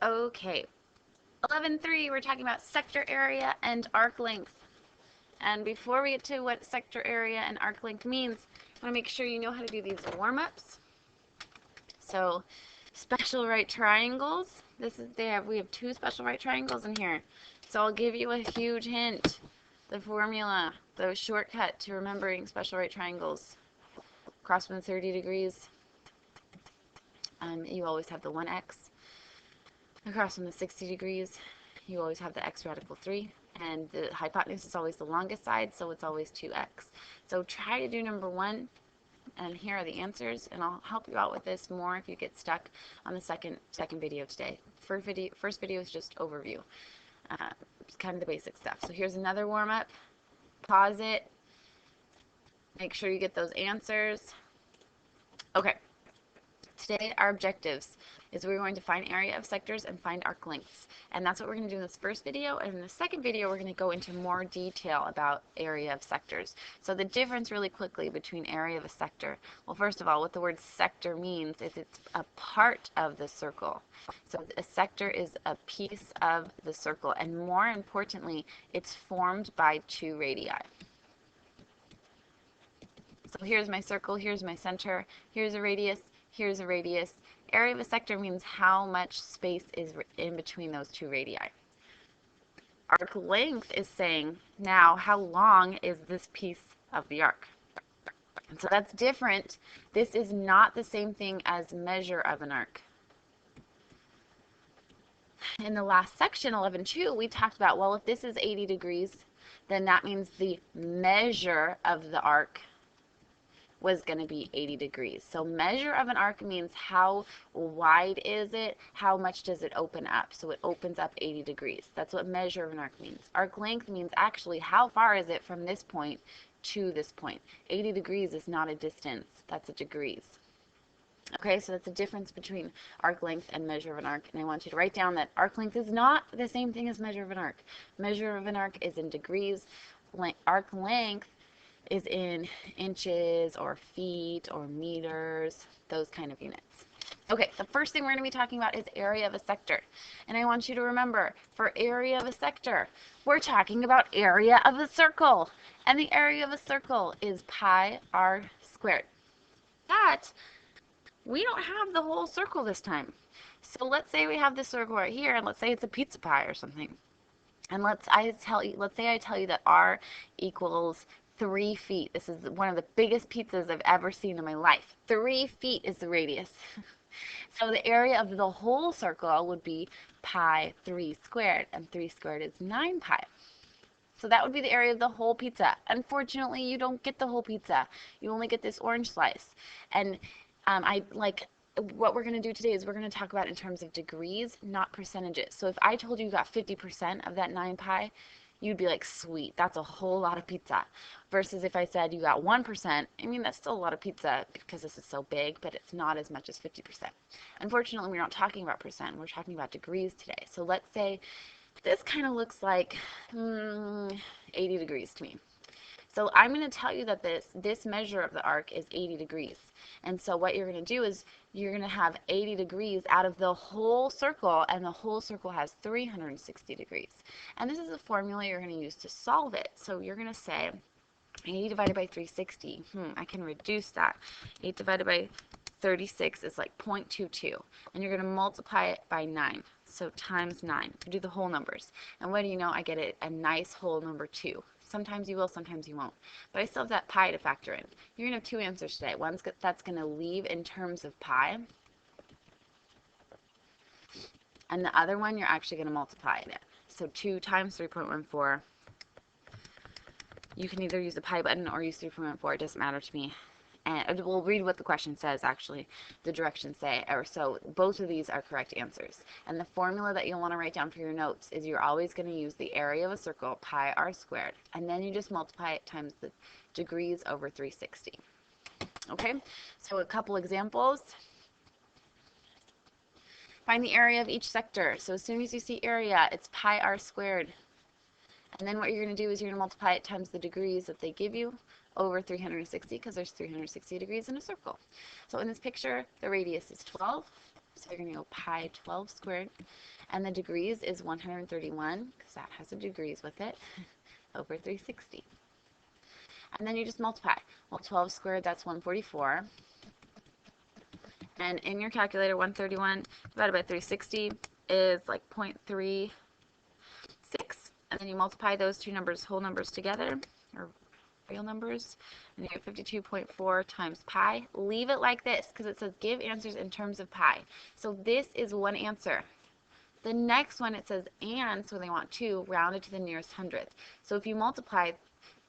Okay, 11.3, we're talking about sector area and arc length. And before we get to what sector area and arc length means, I want to make sure you know how to do these warm-ups. So, special right triangles. We have two special right triangles in here. So I'll give you a huge hint. The formula, the shortcut to remembering special right triangles. Across from 30 degrees, you always have the 1x. Across from the 60 degrees, you always have the x radical 3. And the hypotenuse is always the longest side, so it's always 2x. So try to do number 1, and here are the answers, and I'll help you out with this more if you get stuck on the second video today. First video is just overview. It's kind of the basic stuff. So here's another warm-up. Pause it. Make sure you get those answers. Okay. Today, our objectives is we're going to find area of sectors and find arc lengths. And that's what we're going to do in this first video. And in the second video, we're going to go into more detail about area of sectors. So the difference really quickly between area of a sector. Well, first of all, what the word sector means is it's a part of the circle. So a sector is a piece of the circle. And more importantly, it's formed by two radii. So here's my circle, here's my center, here's a radius, here's a radius. Area of a sector means how much space is in between those two radii. Arc length is saying, now, how long is this piece of the arc? And so that's different. This is not the same thing as measure of an arc. In the last section, 11.2, we talked about, well, if this is 80 degrees, then that means the measure of the arc was going to be 80 degrees. So measure of an arc means how wide is it, how much does it open up. So it opens up 80 degrees. That's what measure of an arc means. Arc length means actually how far is it from this point to this point. 80 degrees is not a distance, that's a degrees. Okay, so that's the difference between arc length and measure of an arc. And I want you to write down that arc length is not the same thing as measure of an arc. Measure of an arc is in degrees. Arc length is in inches or feet or meters, those kind of units. Okay, the first thing we're going to be talking about is area of a sector. And I want you to remember, for area of a sector, we're talking about area of a circle. And the area of a circle is pi r squared. But we don't have the whole circle this time. So let's say we have this circle right here, and let's say it's a pizza pie or something. And let's say I tell you that r equals 3 feet. This is one of the biggest pizzas I've ever seen in my life. 3 feet is the radius. So the area of the whole circle would be pi 3 squared, and 3 squared is 9 pi. So that would be the area of the whole pizza. Unfortunately, you don't get the whole pizza. You only get this orange slice. And what we're going to do today is we're going to talk about in terms of degrees, not percentages. So if I told you got 50% of that 9 pi, you'd be like, sweet, that's a whole lot of pizza. Versus if I said you got 1%, I mean, that's still a lot of pizza because this is so big, but it's not as much as 50%. Unfortunately, we're not talking about percent. We're talking about degrees today. So let's say this kind of looks like 80 degrees to me. So I'm going to tell you that this measure of the arc is 80 degrees. And so what you're going to do is you're going to have 80 degrees out of the whole circle, and the whole circle has 360 degrees. And this is a formula you're going to use to solve it. So you're going to say 80 divided by 360. I can reduce that. 8 divided by 36 is like 0.22. And you're going to multiply it by 9. So times 9. Do the whole numbers. And what do you know? I get a nice whole number 2. Sometimes you will, sometimes you won't. But I still have that pi to factor in. You're going to have two answers today. One that's going to leave in terms of pi. And the other one, you're actually going to multiply it in. So 2 times 3.14. You can either use the pi button or use 3.14. It doesn't matter to me. And we'll read what the question says, actually. The directions say. So both of these are correct answers. And the formula that you'll want to write down for your notes is you're always going to use the area of a circle, pi r squared. And then you just multiply it times the degrees over 360. Okay? So a couple examples. Find the area of each sector. So as soon as you see area, it's pi r squared. And then what you're going to do is you're going to multiply it times the degrees that they give you over 360, because there's 360 degrees in a circle. So in this picture, the radius is 12, So you're going to go pi 12 squared, and the degrees is 131, because that has the degrees with it, over 360. And then you just multiply. Well, 12 squared, that's 144. And in your calculator, 131 divided by 360 is like 0.36. And then you multiply those two numbers, whole numbers together, or real numbers, and you get 52.4 times pi. Leave it like this, because it says give answers in terms of pi. So this is one answer. The next one, it says and, so they want 2 rounded to the nearest hundredth. So if you multiply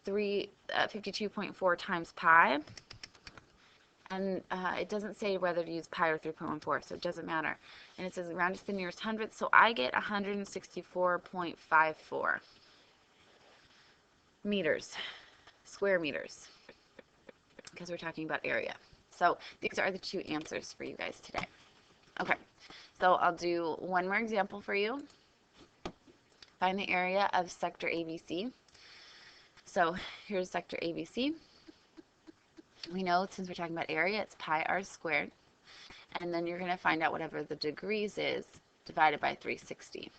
52.4 times pi, and it doesn't say whether to use pi or 3.14, so it doesn't matter. And it says rounded to the nearest hundredth, so I get 164.54 meters, square meters, because we're talking about area. So these are the two answers for you guys today. Okay, so I'll do one more example for you. Find the area of sector ABC. So here's sector ABC. We know, since we're talking about area, it's pi r squared. And then you're going to find out whatever the degrees is divided by 360.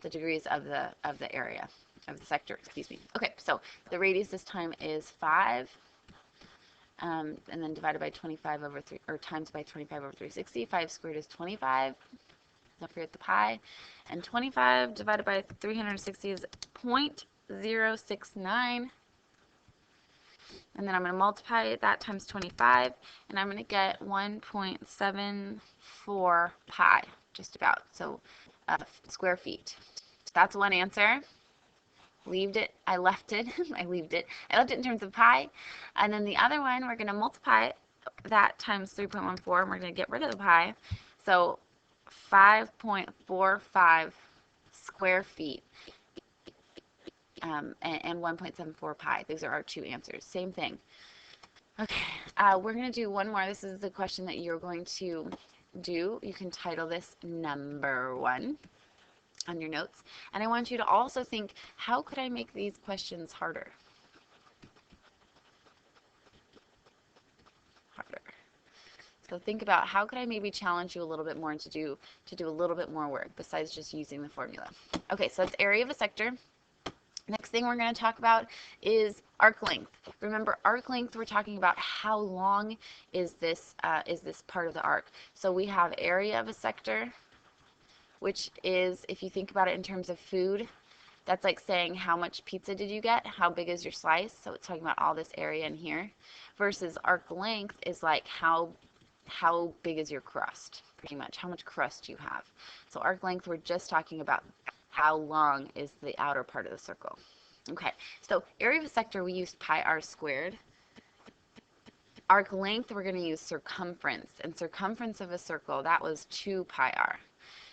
The degrees of the area, of the sector, excuse me. Okay, so the radius this time is 5. And then divided by 25 over 3, or times by 25 over 360. 5 squared is 25. Don't forget the pi. And 25 divided by 360 is 0.069. And then I'm going to multiply that times 25, and I'm going to get 1.74 pi, just about, so square feet. That's one answer. I left it in terms of pi. And then the other one, we're going to multiply that times 3.14, and we're going to get rid of the pi. So 5.45 square feet. And 1.74 pi. These are our two answers. Same thing. Okay, we're going to do one more. This is the question that you're going to do. You can title this number 1 on your notes. And I want you to also think, how could I make these questions harder? So think about, how could I maybe challenge you a little bit more to do a little bit more work besides just using the formula. Okay, so that's area of a sector. Next thing we're going to talk about is arc length. Remember, arc length, we're talking about how long is this part of the arc. So we have area of a sector, which is, if you think about it in terms of food, that's like saying how much pizza did you get, how big is your slice, so it's talking about all this area in here, versus arc length is like how big is your crust, pretty much, how much crust you have. So arc length, we're just talking about how long is the outer part of the circle. Okay, so area of a sector, we used pi r squared. Arc length, we're going to use circumference, and circumference of a circle, that was 2 pi r.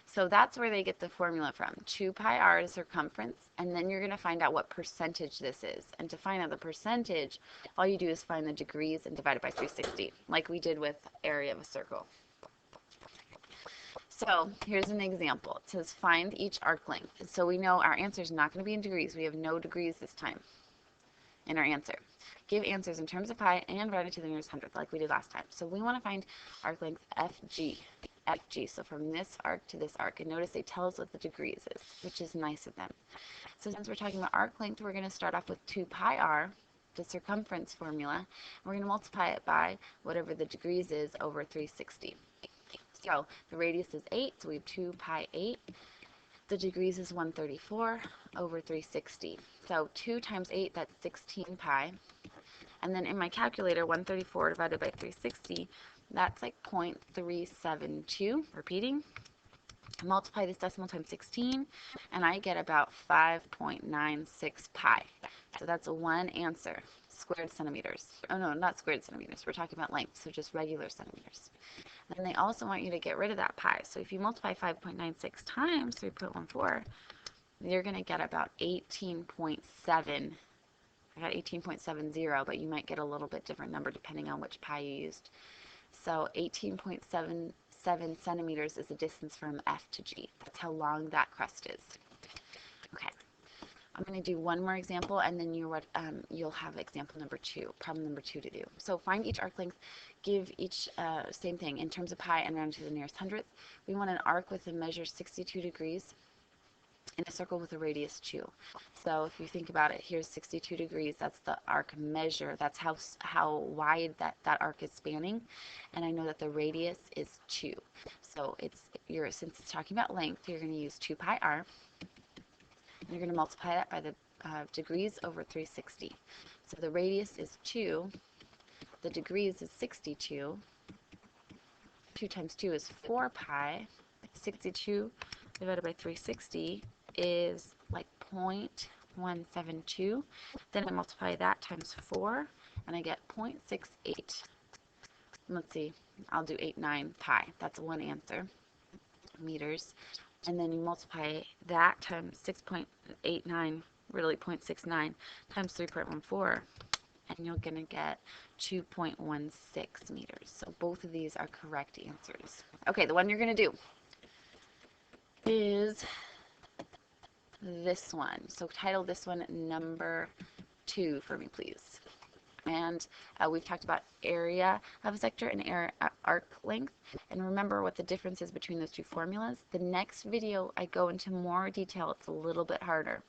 So that's where they get the formula from. 2 pi r is circumference, and then you're going to find out what percentage this is. And to find out the percentage, all you do is find the degrees and divide it by 360, like we did with area of a circle. So here's an example. It says find each arc length. So we know our answer is not going to be in degrees. We have no degrees this time in our answer. Give answers in terms of pi and round it to the nearest hundredth, like we did last time. So we want to find arc length FG. FG. So from this arc to this arc. And notice they tell us what the degrees is, which is nice of them. So since we're talking about arc length, we're going to start off with 2 pi r, the circumference formula. We're going to multiply it by whatever the degrees is over 360. So the radius is 8, so we have 2 pi 8. The degrees is 134 over 360. So 2 times 8, that's 16 pi. And then in my calculator, 134 divided by 360, that's like 0.372. Repeating. Multiply this decimal times 16, and I get about 5.96 pi. So that's one answer. Squared centimeters. Oh no, not squared centimeters. We're talking about length, so just regular centimeters. Then they also want you to get rid of that pi. So if you multiply 5.96 times 3.14, you're going to get about 18.7. I got 18.70, but you might get a little bit different number depending on which pi you used. So 18.77 centimeters is the distance from F to G. That's how long that crust is. Okay. I'm going to do one more example, and then you'll have example number 2, problem number 2 to do. So find each arc length, give each, same thing, in terms of pi and round to the nearest hundredth. We want an arc with a measure 62 degrees in a circle with a radius 2. So if you think about it, here's 62 degrees. That's the arc measure. That's how wide that arc is spanning. And I know that the radius is 2. So since it's talking about length, you're going to use 2 pi r. And you're going to multiply that by the degrees over 360. So the radius is 2. The degrees is 62. 2 times 2 is 4 pi. 62 divided by 360 is like 0.172. Then I multiply that times 4, and I get 0.68. Let's see, I'll do 89 pi. That's one answer, meters. And then you multiply that times 6.89, really 0.69, times 3.14, and you're going to get 2.16 meters. So both of these are correct answers. Okay, the one you're going to do is this one. So title this one number 2 for me, please. And we've talked about area of a sector and arc length. And remember what the difference is between those two formulas. The next video, I go into more detail. It's a little bit harder.